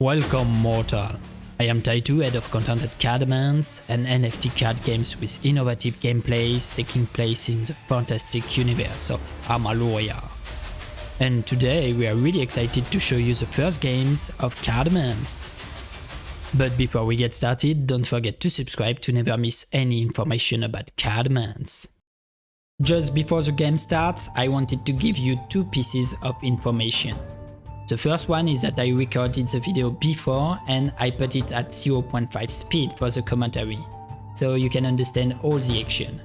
Welcome, mortal. I am Taitu, head of content at Kardomance, an NFT card games with innovative gameplays taking place in the fantastic universe of Amaloria. And today we are really excited to show you the first games of Kardomance. But before we get started, don't forget to subscribe to never miss any information about Kardomance. Just before the game starts, I wanted to give you two pieces of information. The first one is that I recorded the video before and I put it at 0.5 speed for the commentary, so you can understand all the action.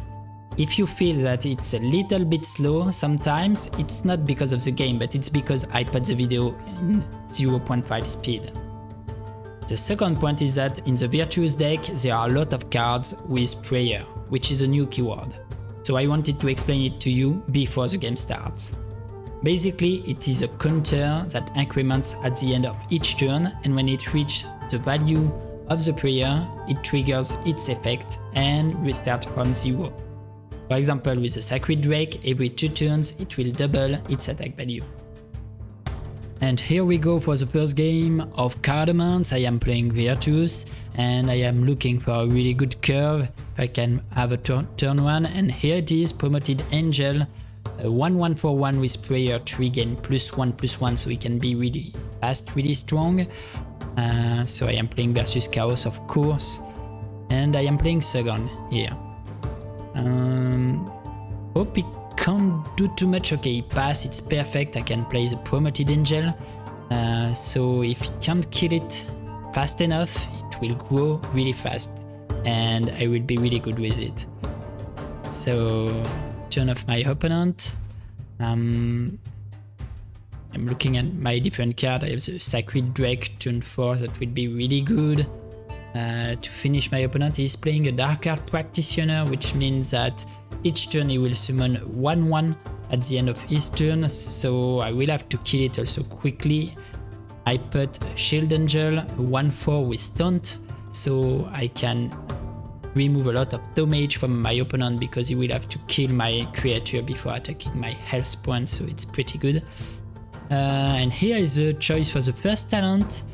If you feel that it's a little bit slow sometimes, it's not because of the game, but it's because I put the video in 0.5 speed. The second point is that in the Virtuous deck there are a lot of cards with prayer, which is a new keyword. So I wanted to explain it to you before the game starts. Basically, it is a counter that increments at the end of each turn, and when it reaches the value of the prayer, it triggers its effect and restarts from 0. For example, with the Sacred Drake, every 2 turns it will double its attack value. And here we go for the first game of Kardomance. I am playing Virtuous and I am looking for a really good curve if I can have a turn 1, and here it is, Promoted Angel. 1-1 for 1 with prayer, 3 gain +1/+1, so he can be really fast, really strong. So I am playing versus Chaos, of course, and I am playing second here. Hope he can't do too much. Okay, he pass, it's perfect. I can play the Promoted Angel. So if he can't kill it fast enough, it will grow really fast and I will be really good with it. So turn off my opponent. I'm looking at my different card. I have the Sacred Drake, turn 4, that will be really good. To finish my opponent, he's playing a Dark Art Practitioner, which means that each turn he will summon 1/1 at the end of his turn, so I will have to kill it also quickly. I put Shield Angel, 1/4 with Taunt, so I can remove a lot of damage from my opponent because he will have to kill my creature before attacking my health points, so it's pretty good. And here is a choice for the first talent.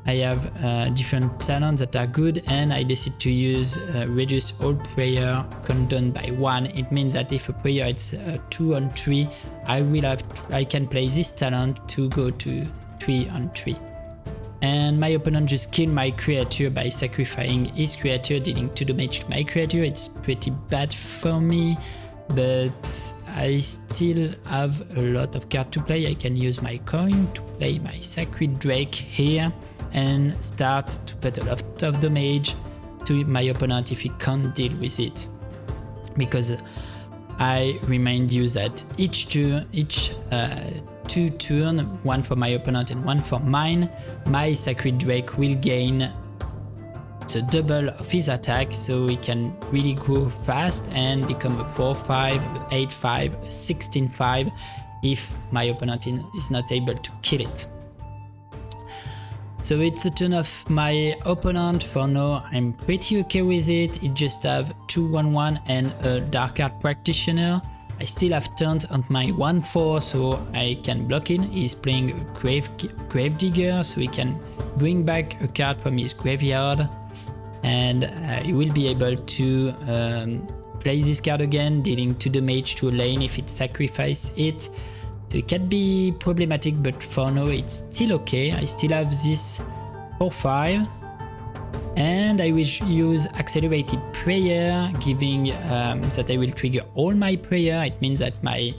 I have different talents that are good, and I decided to use reduce all prayer countdown by 1. It means that if a prayer is 2-on-3, I can play this talent to go to 3-on-3. And my opponent just killed my creature by sacrificing his creature, dealing 2 damage to my creature. It's pretty bad for me, but I still have a lot of cards to play. I can use my coin to play my Sacred Drake here and start to put a lot of damage to my opponent if he can't deal with it. Because I remind you that each 2 turns, 1 for my opponent and 1 for mine, my Sacred Drake will gain the double of his attack, so he can really grow fast and become a 4/5, 8/5, 16/5 if my opponent is not able to kill it. So it's a turn of my opponent. For now I'm pretty okay with it. It just have 2/1/1 and a Dark Art Practitioner. I still have Taunt on my 1/4, so I can block in. He's playing a Gravedigger, so he can bring back a card from his graveyard, and he will be able to play this card again, dealing 2 damage to a lane if it sacrifices it. So it can be problematic, but for now it's still okay. I still have this 4/5. And I will use Accelerated Prayer, giving that I will trigger all my prayer. It means that my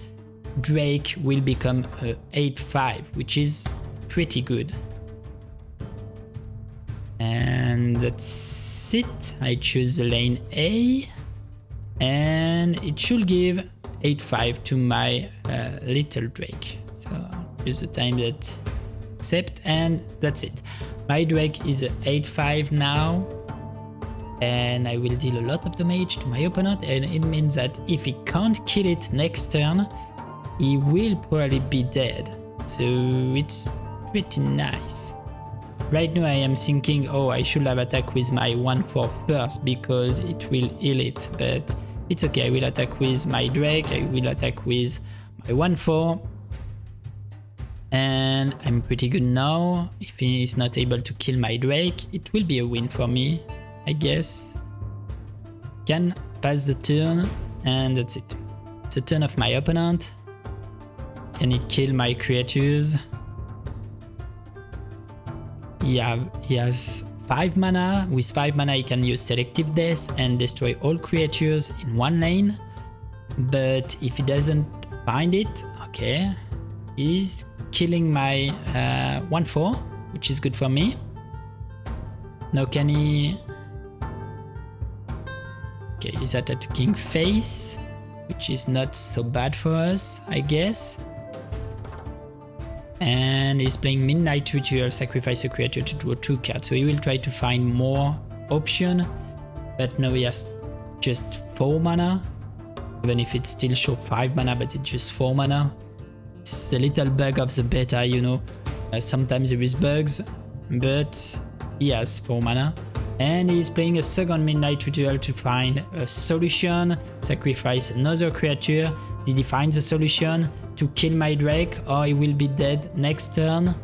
Drake will become a 8/5, which is pretty good. And that's it. I choose the lane A, and it should give 8/5 to my little Drake. So I'll use the time that accept, and that's it. My Drake is 8/5 now, and I will deal a lot of damage to my opponent, and it means that if he can't kill it next turn, he will probably be dead. So it's pretty nice. Right now I am thinking, oh, I should have attacked with my 1/4 first because it will heal it, but it's okay. I will attack with my Drake, I will attack with my 1/4, and and I'm pretty good now. If he is not able to kill my Drake, it will be a win for me, I guess. Can pass the turn, and that's it. It's the turn of my opponent. Can he kill my creatures? He has 5 mana. With 5 mana he can use Selective Death and destroy all creatures in one lane. But if he doesn't find it, okay, he's killing my 1/4, which is good for me. Now can he... Okay, he's attacking face, which is not so bad for us, I guess. And he's playing Midnight Ritual, sacrifice a creature to draw 2 cards. So he will try to find more option, but now he has just 4 mana. Even if it still shows 5 mana, but it's just 4 mana. It's a little bug of the beta, you know. Sometimes there is bugs, but he has 4 mana. And he's playing a second Midnight Ritual to find a solution, sacrifice another creature. Did he find the solution to kill my Drake, or he will be dead next turn?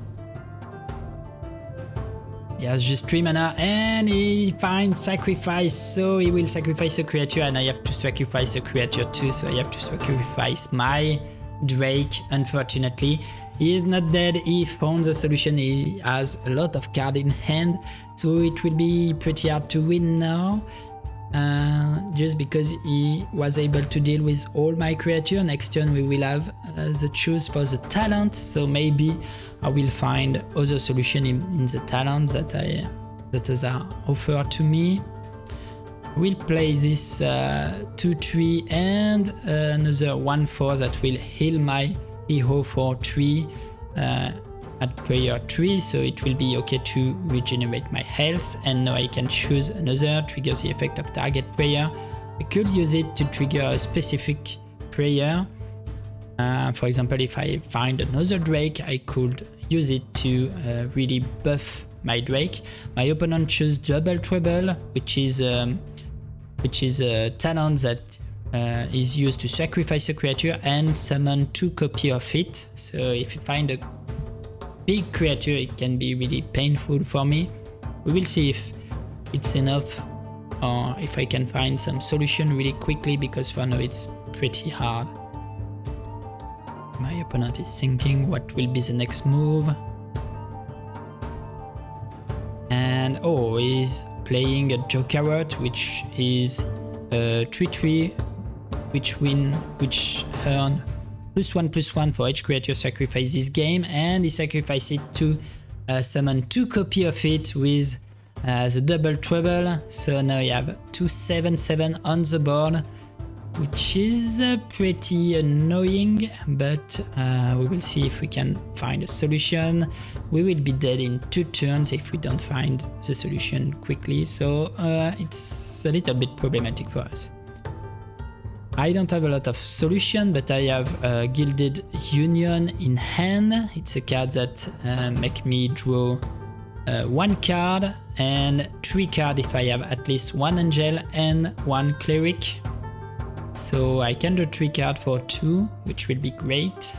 He has just 3 mana and he finds sacrifice, so he will sacrifice a creature and I have to sacrifice a creature too, so I have to sacrifice my Drake. Unfortunately, he is not dead, he found the solution, he has a lot of cards in hand, so it will be pretty hard to win now. Just because he was able to deal with all my creatures. Next turn we will have the choose for the talent, so maybe I will find other solution in the talents that are offered to me. We'll play this 2/3 and another 1/4 that will heal my hero for 3 at prayer 3, so it will be okay to regenerate my health. And now I can choose another, triggers the effect of target prayer. I could use it to trigger a specific prayer. For example, if I find another Drake, I could use it to really buff my Drake. My opponent chose Double Trouble, which is a talent that is used to sacrifice a creature and summon 2 copies of it. So if you find a big creature, it can be really painful for me. We will see if it's enough or if I can find some solution really quickly, because for now it's pretty hard. My opponent is thinking what will be the next move. And oh, he's playing a Jokerot, which is a 3/3 which earn +1/+1 for each creature sacrifice this game, and he sacrificed it to summon 2 copies of it with the Double Trouble. So now you have 2/7/7 on the board, which is pretty annoying, but we will see if we can find a solution. We will be dead in 2 turns if we don't find the solution quickly, so it's a little bit problematic for us. I don't have a lot of solution, but I have Gilded Union in hand. It's a card that make me draw 1 card and 3 cards if I have at least 1 Angel and 1 Cleric. So I can do 3 cards for 2, which will be great.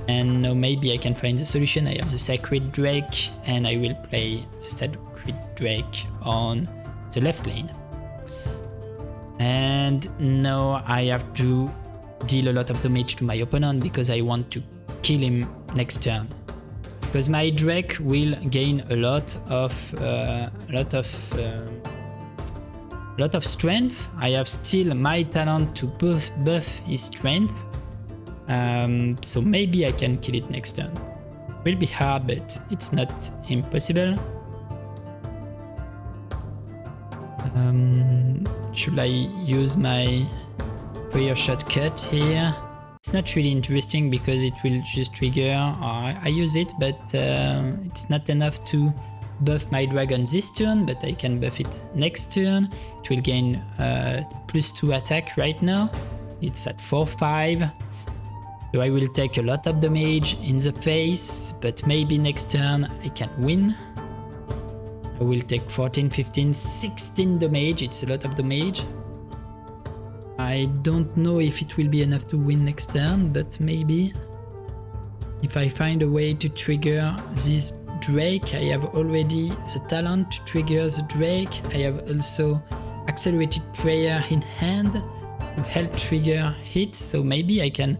And now maybe I can find the solution. I have the Sacred Drake and I will play the Sacred Drake on the left lane. And now I have to deal a lot of damage to my opponent because I want to kill him next turn. Because my Drake will gain a lot of strength. I have still my talent to buff his strength. So maybe I can kill it next turn. It will be hard, but it's not impossible. Should I use my prayer shortcut here? It's not really interesting because it will just trigger, or I use it, but it's not enough to buff my dragon this turn, but I can buff it next turn. It will gain +2 attack right now. It's at 4/5. So I will take a lot of damage in the face, but maybe next turn I can win. I will take 14, 15, 16 damage. It's a lot of damage. I don't know if it will be enough to win next turn, but maybe. if I find a way to trigger this Drake, I have already the talent to trigger the Drake. I have also accelerated prayer in hand to help trigger hit, so maybe I can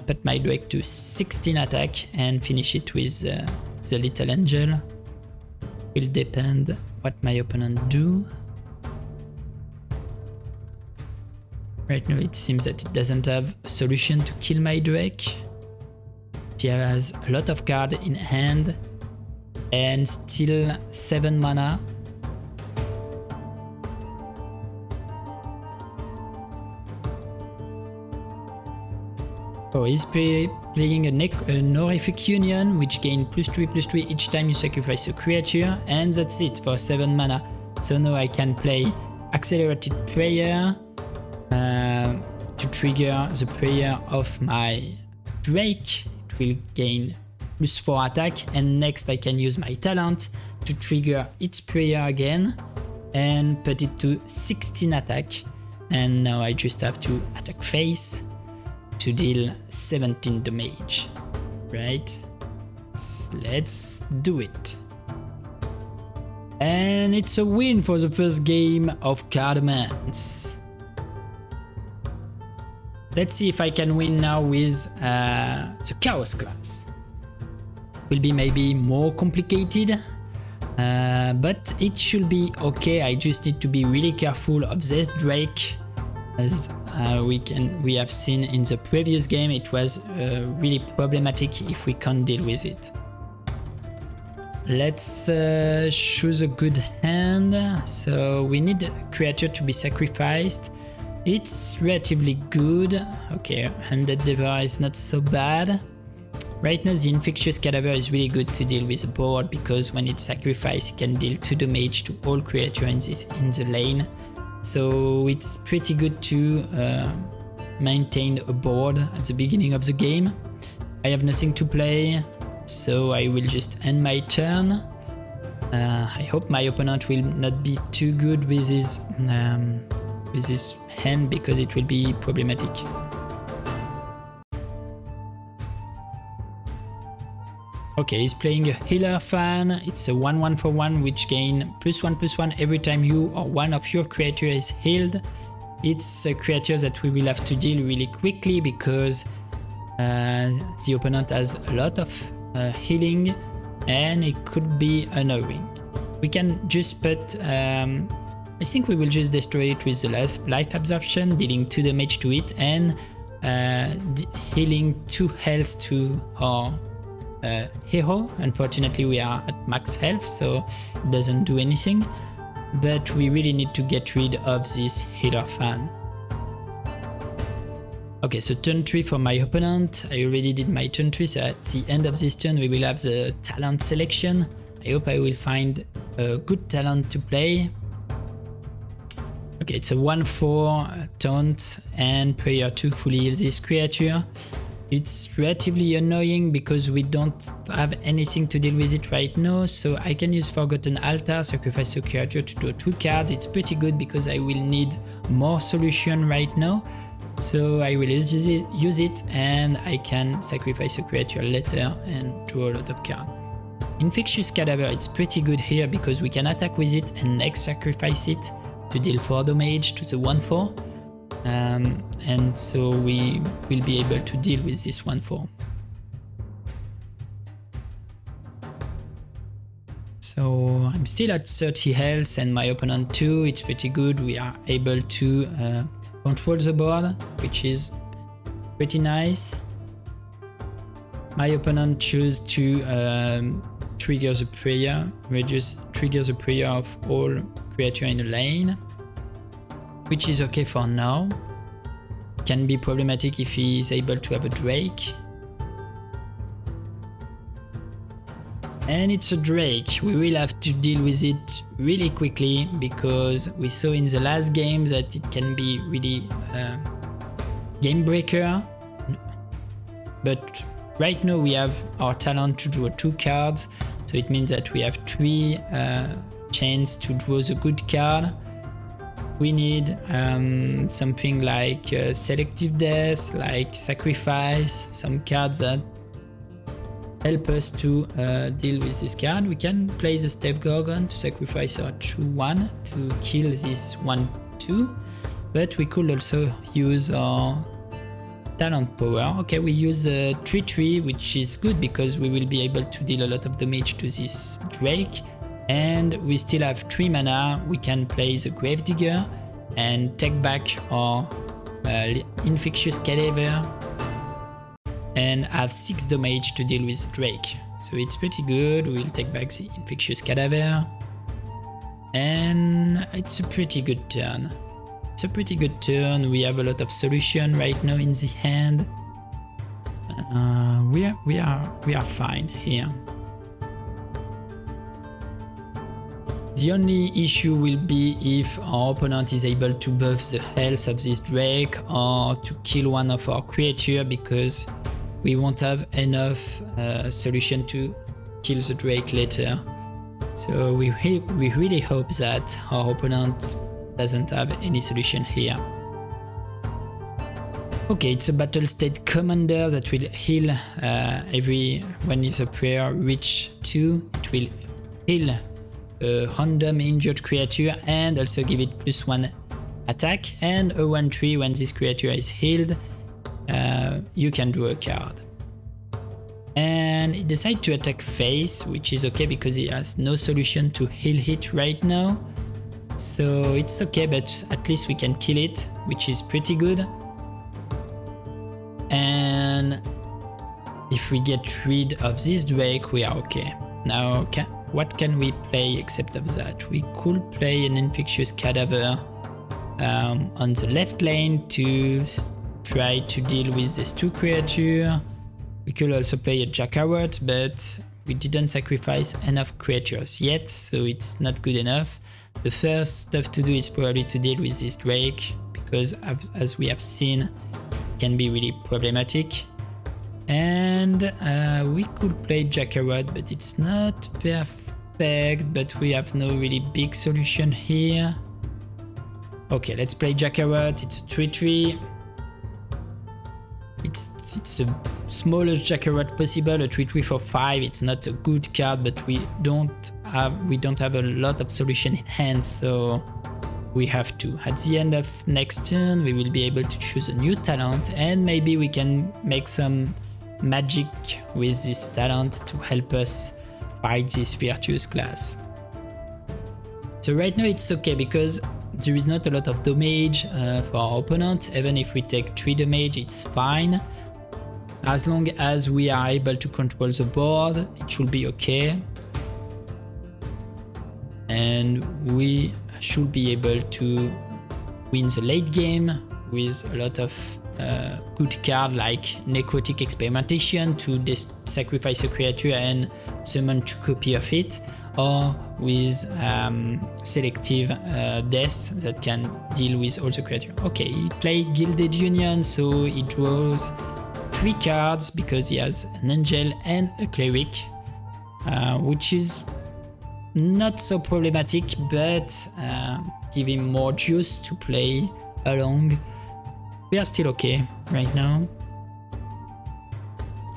put my Drake to 16 attack and finish it with the little angel. Will depend what my opponent do. Right now it seems that it doesn't have a solution to kill my Drake. She has a lot of cards in hand and still 7 mana. Oh, he's playing an Horrific Union, which gains +3/+3 each time you sacrifice a creature, and that's it for 7 mana. So now I can play Accelerated Prayer to trigger the prayer of my Drake. It will gain +4 attack, and next I can use my talent to trigger its prayer again and put it to 16 attack. And now I just have to attack face to deal 17 damage, right? Let's do it. And it's a win for the first game of Kardomance. Let's see if I can win now with the Chaos class. Will be maybe more complicated, but it should be okay. I just need to be really careful of this Drake. As we have seen in the previous game, it was really problematic if we can't deal with it. Let's choose a good hand. So we need a creature to be sacrificed. It's relatively good. Okay, Undead Devourer is not so bad. Right now the Infectious Cadaver is really good to deal with the board, because when it's sacrificed it can deal 2 damage to all creatures in the lane. So it's pretty good to maintain a board at the beginning of the game. I have nothing to play, so I will just end my turn. I hope my opponent will not be too good with his hand, because it will be problematic. Okay, he's playing a Healer Fan. It's a 1/1 for 1, which gain +1/+1 every time you or one of your creatures is healed. It's a creature that we will have to deal really quickly, because the opponent has a lot of healing and it could be annoying. We can just put, I think we will just destroy it with the last life absorption, dealing 2 damage to it and healing 2 health to our hero. Unfortunately we are at max health, so it doesn't do anything, but we really need to get rid of this Healer Fan. Okay, so turn 3 for my opponent. I already did my turn 3, so at the end of this turn we will have the talent selection. I hope I will find a good talent to play. Okay, it's a 1/4 taunt and prayer to fully heal this creature. It's relatively annoying because we don't have anything to deal with it right now, so I can use Forgotten Altar, sacrifice a creature to draw 2 cards. It's pretty good because I will need more solution right now, so I will use it and I can sacrifice a creature later and draw a lot of cards. Infectious Cadaver, it's pretty good here because we can attack with it and next sacrifice it to deal 4 damage to the 1/4. And so we will be able to deal with this 1/4. So I'm still at 30 health and my opponent too. It's pretty good. We are able to control the board, which is pretty nice. My opponent chose to trigger the prayer, trigger the prayer of all creatures in the lane, which is okay for now. Can be problematic if he is able to have a Drake. And it's a Drake. We will have to deal with it really quickly because we saw in the last game that it can be really game breaker. But right now we have our talent to draw 2 cards, so it means that we have 3 chances to draw the good card. We need something like Selective Death, like Sacrifice, some cards that help us to deal with this card. We can play the Stave Gorgon to sacrifice our 2/1 to kill this 1/2, but we could also use our talent power. Okay, we use a 3/3, which is good because we will be able to deal a lot of damage to this Drake, and we still have 3 mana. We can play the Gravedigger and take back our Infectious Cadaver and have 6 damage to deal with Drake. So it's pretty good. We'll take back the Infectious Cadaver, and it's a pretty good turn. It's a pretty good turn. We have a lot of solution right now in the hand. We are fine here. The only issue will be if our opponent is able to buff the health of this Drake or to kill one of our creatures, because we won't have enough solution to kill the Drake later. So we really hope that our opponent doesn't have any solution here. Okay, it's a battle state commander that will heal when the prayer reach 2, it will heal a random injured creature and also give it +1 attack, and a 1/3 when this creature is healed, you can draw a card. And he decides to attack face, which is okay because he has no solution to heal it right now. So it's okay, but at least we can kill it, which is pretty good. And if we get rid of this Drake, we are okay. Now, what can we play except of that? We could play an Infectious Cadaver on the left lane to try to deal with these 2 creatures. We could also play a Jackarot, but we didn't sacrifice enough creatures yet, so it's not good enough. The first stuff to do is probably to deal with this Drake, because as we have seen, it can be really problematic. And we could play Jackarot, but it's not perfect, but we have no really big solution here. Okay, let's play Jackarot. It's a 3/3. It's the smallest Jackarot possible, a 3/3 for 5. It's not a good card, but we don't have a lot of solution in hand, so we have to. At the end of next turn, we will be able to choose a new talent, and maybe we can make some magic with this talent to help us fight this Virtuous class. So right now it's okay because there is not a lot of damage for our opponent. Even if we take 3 damage, it's fine. As long as we are able to control the board, it should be okay. And we should be able to win the late game with a lot of good card like Necrotic Experimentation to sacrifice a creature and summon 2 copies of it, or with selective death that can deal with all the creatures. Okay, he played Gilded Union, so he draws 3 cards because he has an Angel and a Cleric, which is not so problematic, but give him more juice to play along. We are still okay right now.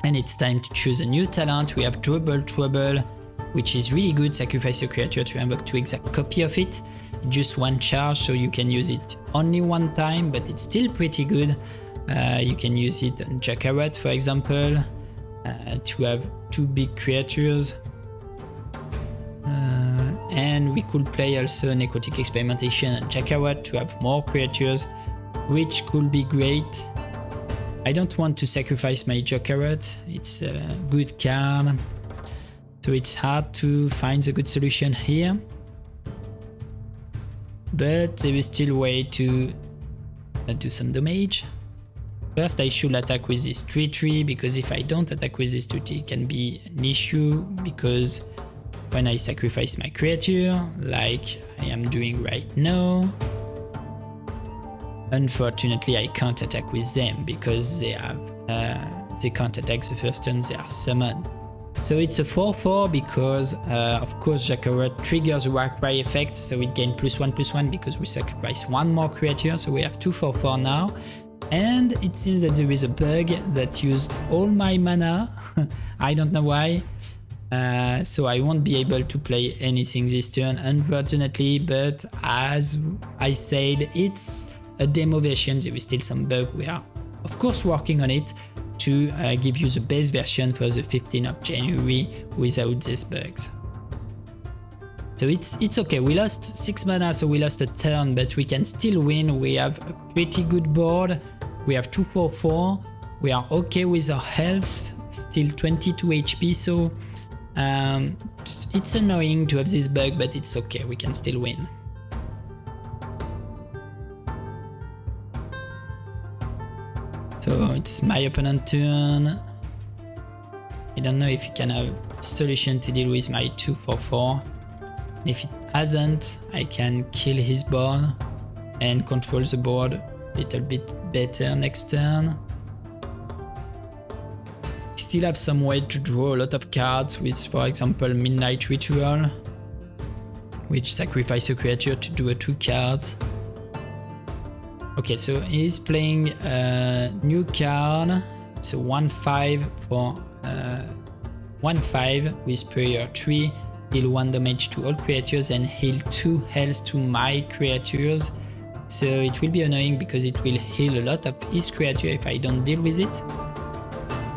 And it's time to choose a new talent. We have Double Trouble, which is really good. Sacrifice a creature to invoke 2 exact copies of it. Just 1 charge, so you can use it only 1 time, but it's still pretty good. You can use it on Jackarot, for example, to have 2 big creatures. And we could play also Necrotic Experimentation on Jackarot to have more creatures, which could be great. I don't want to sacrifice my Jackarot, it's a good card, so it's hard to find a good solution here. But there is still a way to do some damage. First I should attack with this 3/3, because if I don't attack with this 2/3 it can be an issue, because when I sacrifice my creature, like I am doing right now, unfortunately I can't attack with them because they can't attack the first turn they are summoned. So it's a 4/4 because of course Jackarot triggers a Warcry effect, so it gains +1/+1 because we sacrifice 1 more creature, so we have 2 4/4 now. And it seems that there is a bug that used all my mana. I don't know why. So I won't be able to play anything this turn, unfortunately, but as I said, it's a demo version. There is still some bug. We are of course working on it to give you the best version for the 15th of January without these bugs. So it's okay. We lost 6 mana, so we lost a turn, but we can still win. We have a pretty good board. We have 2/4/4. We are okay with our health, still 22 HP, so it's annoying to have this bug, but it's okay, we can still win. So it's my opponent's turn. I don't know if he can have a solution to deal with my 2/4/4. If it hasn't, I can kill his board and control the board a little bit better next turn. Still have some way to draw a lot of cards with, for example, Midnight Ritual, which sacrifice a creature to do a 2 cards. Okay, so he's playing a new card. It's a 1/5 for 1/5 with Prayer 3. Heal 1 damage to all creatures and heal 2 health to my creatures. So it will be annoying because it will heal a lot of his creature if I don't deal with it.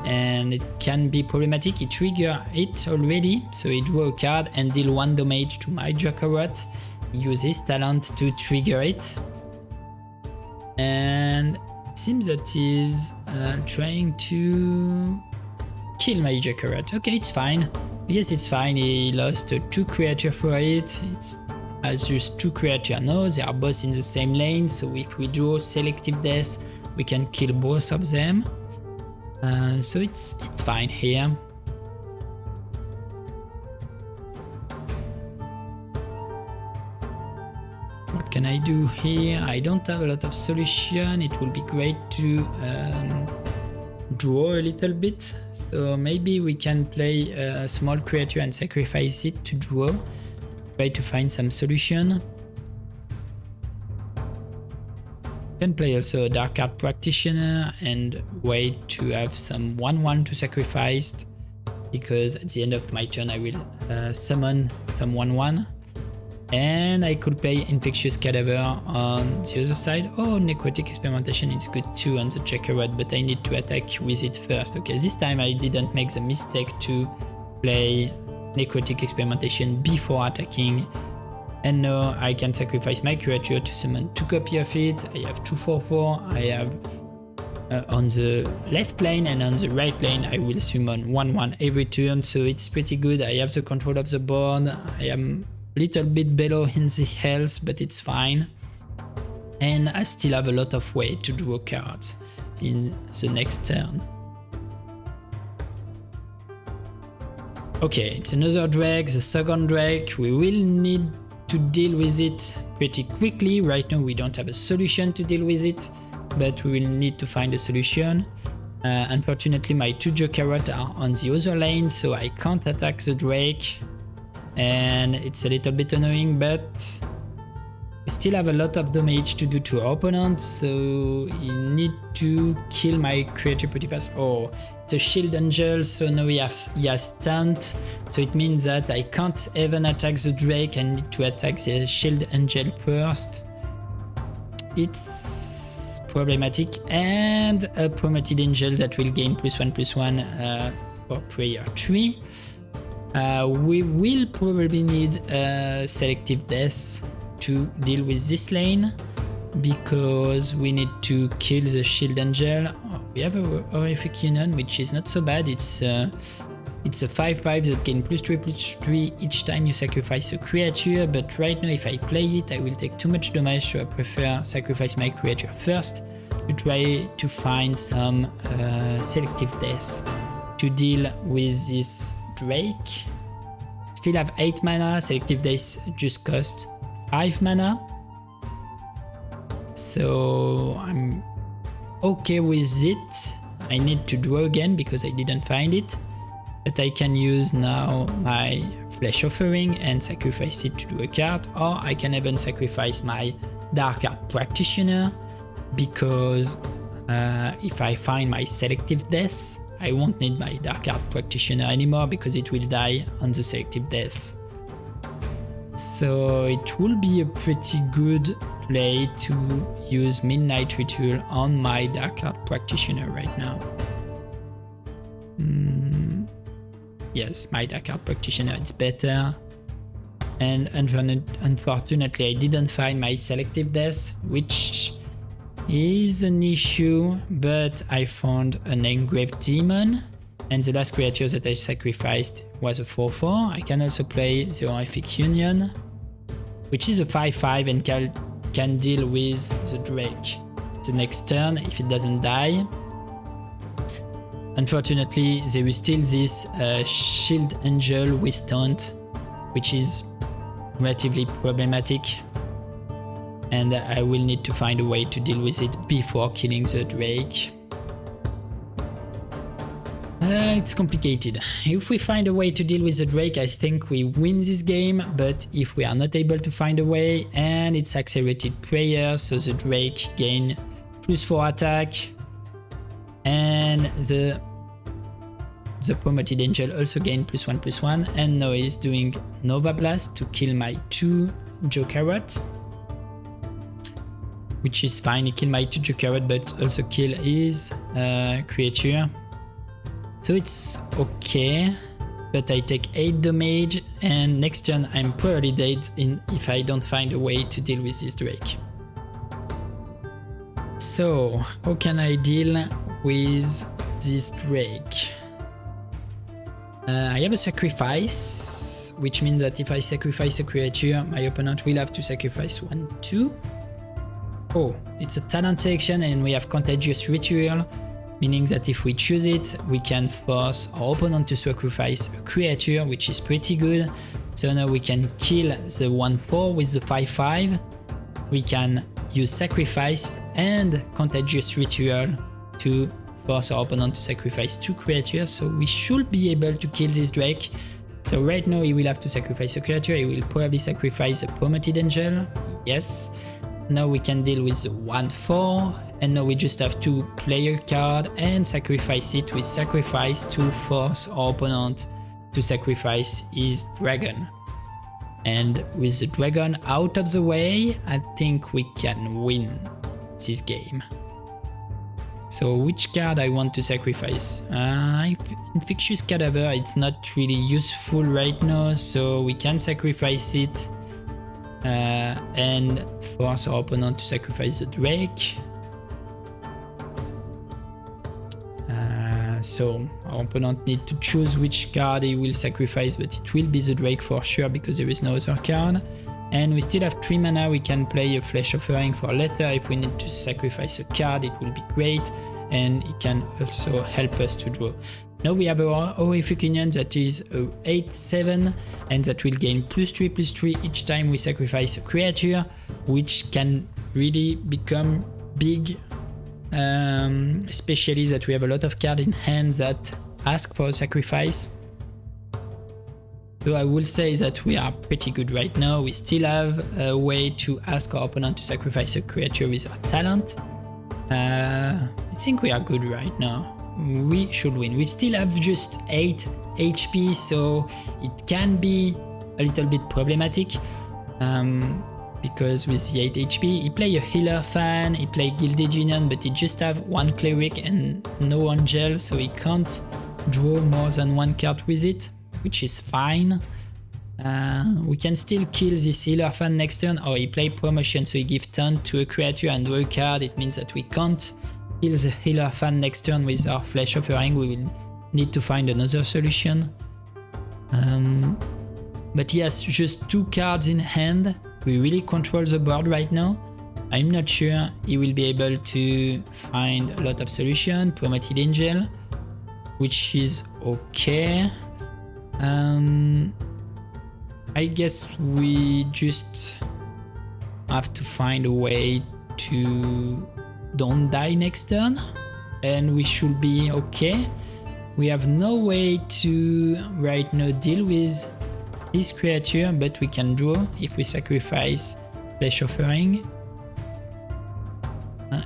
And it can be problematic. He triggered it already, so he drew a card and deal 1 damage to my Jokerot. He used his talent to trigger it. And it seems that he's trying to kill my Jokerot. Okay, it's fine. Yes, it's fine. He lost 2 creature for it. It's as just 2 creature now. They are both in the same lane, so if we draw selective death, we can kill both of them. So it's fine here. What can I do here? I don't have a lot of solution. It will be great to draw a little bit. So maybe we can play a small creature and sacrifice it to draw. Try to find some solution. Can play also a Dark Art Practitioner and wait to have some 1/1 to sacrifice, because at the end of my turn I will summon some 1/1. And I could play Infectious Cadaver on the other side. Oh, Necrotic Experimentation is good too on the Jokerot, but I need to attack with it first. Okay, this time I didn't make the mistake to play Necrotic Experimentation before attacking. And now I can sacrifice my creature to summon 2 copies of it. I have 2/4/4. I have on the left lane and on the right lane I will summon 1/1 every turn, so it's pretty good. I have the control of the board. I am a little bit below in the health, but it's fine. And I still have a lot of way to draw cards in the next turn. Okay, it's another Drake, the second Drake. We will need to deal with it pretty quickly. Right now we don't have a solution to deal with it, but we will need to find a solution. Unfortunately my 2 Jokerot are on the other lane, so I can't attack the Drake, and it's a little bit annoying, but we still have a lot of damage to do to our opponent, so he need to kill my creature pretty fast. Oh, it's a Shield Angel, so now he has stunt, so it means that I can't even attack the Drake. I need to attack the Shield Angel first. It's problematic. And a Promoted Angel that will gain +1/+1 for Prayer 3. We will probably need a Selective Death to deal with this lane, because we need to kill the Shield Angel. Oh, we have a Horrific Union, which is not so bad. It's a 5/5 that gain +3/+3 each time you sacrifice a creature, but right now if I play it I will take too much damage, so I prefer sacrifice my creature first to try to find some Selective Death to deal with this Drake. Still have 8 mana, Selective Death just cost 5 mana, so I'm okay with it. I need to draw again because I didn't find it, but I can use now my Flesh Offering and sacrifice it to do a card, or I can even sacrifice my Dark Art Practitioner, because If I find my selective death, I won't need my Dark Art Practitioner anymore because it will die on the selective death. So it will be a pretty good play to use Midnight Ritual on my Dark Art Practitioner right now. Yes, my Dark Art Practitioner is better. And unfortunately I didn't find my selective death, which is an issue, but I found an Engraved Demon, and the last creature that I sacrificed was a 4/4. I can also play the Horrific Union, which is a 5/5 and can deal with the Drake the next turn if it doesn't die. Unfortunately, there is still this Shield Angel with Taunt, which is relatively problematic, and I will need to find a way to deal with it before killing the Drake. It's complicated. If we find a way to deal with the Drake, I think we win this game, but if we are not able to find a way, and it's Accelerated Prayer, so the Drake gain +4 attack, and the Promoted Angel also gain +1/+1, and now he's doing Nova Blast to kill my 2 Jokerot, which is fine. He killed my 2 Jokerot, but also kill his creature. So it's okay, but I take 8 damage, and next turn I'm probably dead if I don't find a way to deal with this Drake. So how can I deal with this Drake? I have a sacrifice, which means that if I sacrifice a creature, my opponent will have to sacrifice 1/2. Oh, it's a talent selection, and we have Contagious Ritual, meaning that if we choose it, we can force our opponent to sacrifice a creature, which is pretty good. So now we can kill the 1/4 with the 5/5. We can use Sacrifice and Contagious Ritual to force our opponent to sacrifice 2 creatures, so we should be able to kill this Drake. So right now he will have to sacrifice a creature. He will probably sacrifice a Promoted Angel. Yes. Now we can deal with the 1/4, and now we just have to play a card and sacrifice it with Sacrifice to force our opponent to sacrifice his dragon. And with the dragon out of the way, I think we can win this game. So which card I want to sacrifice? Infectious Cadaver, it's not really useful right now, so we can sacrifice it and force our opponent to sacrifice the Drake. So our opponent needs to choose which card he will sacrifice, but it will be the Drake for sure because there is no other card. And we still have 3 mana. We can play a Flesh Offering for later. If we need to sacrifice a card, it will be great, and it can also help us to draw. Now we have our Horrific Union that is a 8/7, and that will gain +3/+3 each time we sacrifice a creature, which can really become big, especially that we have a lot of cards in hand that ask for a sacrifice. So I will say that we are pretty good right now. We still have a way to ask our opponent to sacrifice a creature with our talent. I think we are good right now. We should win. We still have just 8 HP, so it can be a little bit problematic. Because with the 8 HP, he play a Healer Fan, he play Gilded Union, but he just have 1 Cleric and no Angel, so he can't draw more than 1 card with it, which is fine. We can still kill this Healer Fan next turn, or he play Promotion, so he give taunt to a creature and draw a card. It means that we can't kill the Healer Fan next turn with our Flesh Offering. We will need to find another solution. But he has just 2 cards in hand. We really control the board right now. I'm not sure he will be able to find a lot of solution. Promoted Angel, which is okay. I guess we just have to find a way to don't die next turn, and we should be okay. We have no way to right now deal with this creature, but we can draw if we sacrifice Flesh Offering.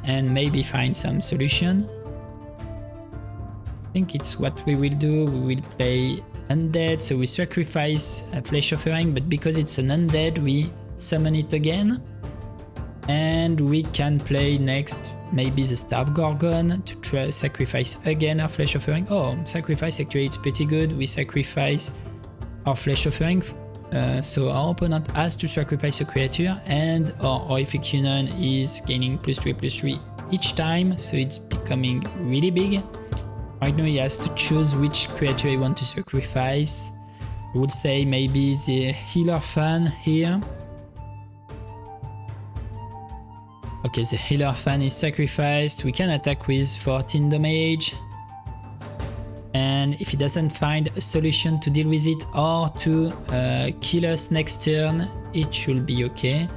and maybe find some solution. I think it's what we will do. We will play undead, so we sacrifice a flesh offering, but because it's an undead, we summon it again. And we can play next maybe the Starved Gorgon to try sacrifice again our flesh offering. Oh, sacrifice, actually it's pretty good. We sacrifice our flesh offering, so our opponent has to sacrifice a creature, and our Horrific Union is gaining +3/+3 each time, so it's becoming really big. Right now he has to choose which creature he wants to sacrifice. I would say maybe the Healer Fan here. Okay, the Healer Fan is sacrificed. We can attack with 14 damage. And if he doesn't find a solution to deal with it or to kill us next turn, it should be okay.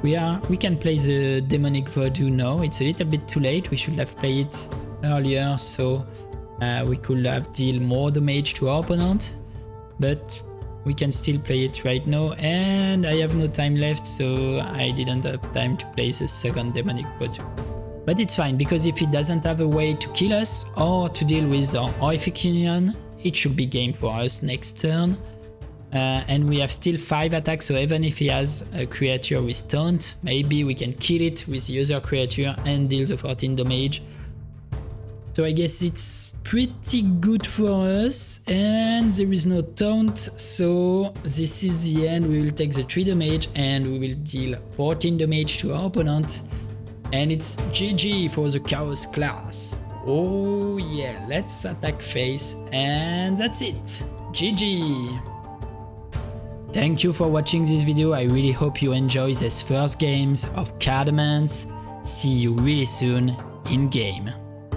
We can play the Demonic Voodoo now. It's a little bit too late. We should have played it earlier, so we could have dealt more damage to our opponent. But we can still play it right now, and I have no time left, so I didn't have time to play the second Demonic Voodoo. But it's fine, because if it doesn't have a way to kill us or to deal with our Horrific Union, it should be game for us next turn. And we have still 5 attacks, so even if he has a creature with taunt, maybe we can kill it with the other creature and deal the 14 damage. So I guess it's pretty good for us, and there is no taunt, so this is the end. We will take the 3 damage and we will deal 14 damage to our opponent, and it's GG for the Chaos class. Oh yeah, let's attack face, and that's it. GG! Thank you for watching this video. I really hope you enjoy these first games of Kardomance. See you really soon in game.